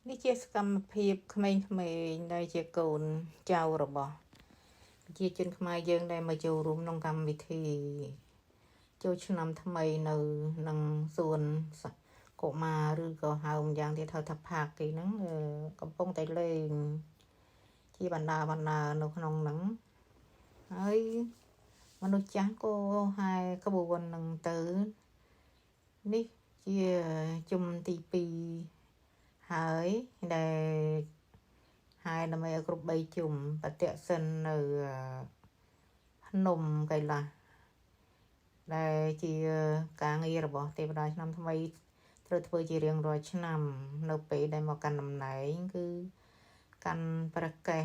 នេះជាសកម្មភាពក្មេងៗដែលជាកូនចៅរបស់ប្រជាជនខ្មែរយើងដែលមកចូលរួមក្នុងកម្មវិធីចូលឆ្នាំថ្មីនៅនឹងសួនកុមារឬក៏ហៅម្យ៉ាងទៀតហៅថាផាកគេហ្នឹងកំពុងតែលេងជាបណ្ដានៅក្នុងហ្នឹងហើយមនុស្សចាស់ក៏ហែក្បួននឹងទៅនេះជាជុំទី2ហើយដែលហើយដើម្បីឲ្យគ្រប់3ជុំបតិសិននៅភ្នំកៃឡាស់ដែលជាការងាររបស់ទេវតាឆ្នាំថ្មីត្រូវធ្វើជារៀងរាល់ឆ្នាំនៅពេលដែលមកកាន់តំណែងគឺកាន់ប្រកេះ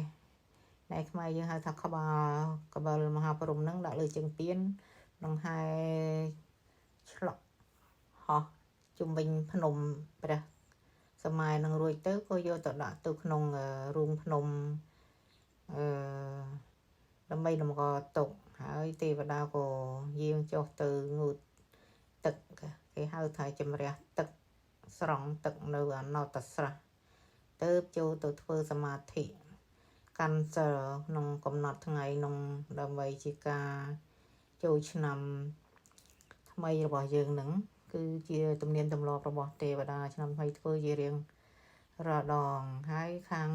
ដែលខ្មែរយើងហៅថាក្បាលមហាព្រំនឹងដាក់លើជើងទៀននឹងហែឆ្លក់ហោះជុំវិញភ្នំព្រះសម័យនឹងរួចទៅក៏យកទៅដាក់ទៅក្នុងរូងភ្នំដើម្បីលម្អទុកហើយទេវតាក៏យាងចុះទៅងូតទឹកគេហៅថាជំរះទឹកស្រង់ទឹកនៅអណតស្រះទៅចូលទៅធ្វើសមាធិកាន់សិលក្នុងកំណត់ថ្ងៃនោះដើម្បីជាការចូលឆ្នាំថ្មីរបស់យើងនឹងគឺជាទំនៀមទម្លាប់របស់ទេវតាឆ្នាំថ្មីធ្វើជារៀងរាល់ដងហើយខាង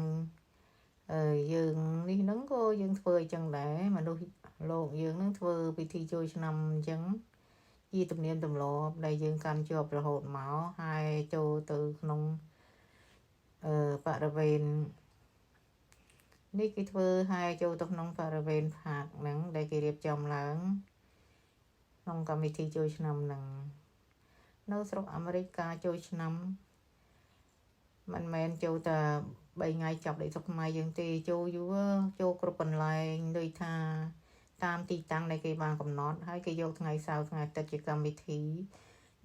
យើងនេះហ្នឹងក៏យើងធ្វើអញ្ចឹងដែរមនុស្សលោកយើងនឹងធ្វើពិធីចូលឆ្នាំអញ្ចឹងជាទំនៀមទម្លាប់ដែលយើងកាន់ជាប់រហូតមកហើយចូលទៅក្នុងបរិវេណនេះគេធ្វើហើយចូលទៅក្នុងបរិវេណផាកហ្នឹងដែលគេរៀបចំឡើងក្នុងកម្មវិធីចូលឆ្នាំហ្នឹងនៅស្រុកអាមេរិកការចូលឆ្នាំមិនមែនចូលតែ3ថ្ងៃចាប់លេខស្រុកខ្មែរយើងទេចូលយូរចូលគ្រប់កន្លែងដូចថាតាមទីតាំងដែលគេបានកំណត់ហើយគេយកថ្ងៃសៅរ៍ថ្ងៃអាទិត្យជាកម្មវិធី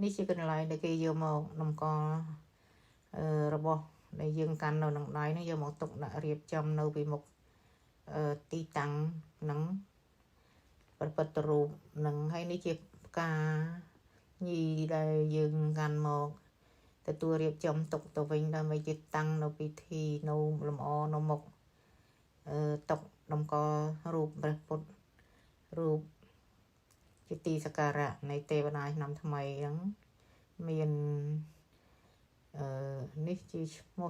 នេះជាកន្លែងដែលគេយកមកនំករបស់ដែលយើងកាន់នៅក្នុងដៃនេះយកមកទុកដាក់រៀបចំនៅពីមុខទីតាំងហ្នឹងប្រពុតរូបហ្នឹងហើយនេះជាផ្កាញីដែលយើងកាន់មកទទួលរៀបចំទុកទៅវិញដើម្បីជាតាំងនៅពិធីនៅលម្អនៅមុខតុកតម្កល់រូបព្រះពុទ្ធរូបជាទីសក្ការៈនៃទេវតាឆ្នាំថ្មីហ្នឹងមាននេះជាឈ្មោះ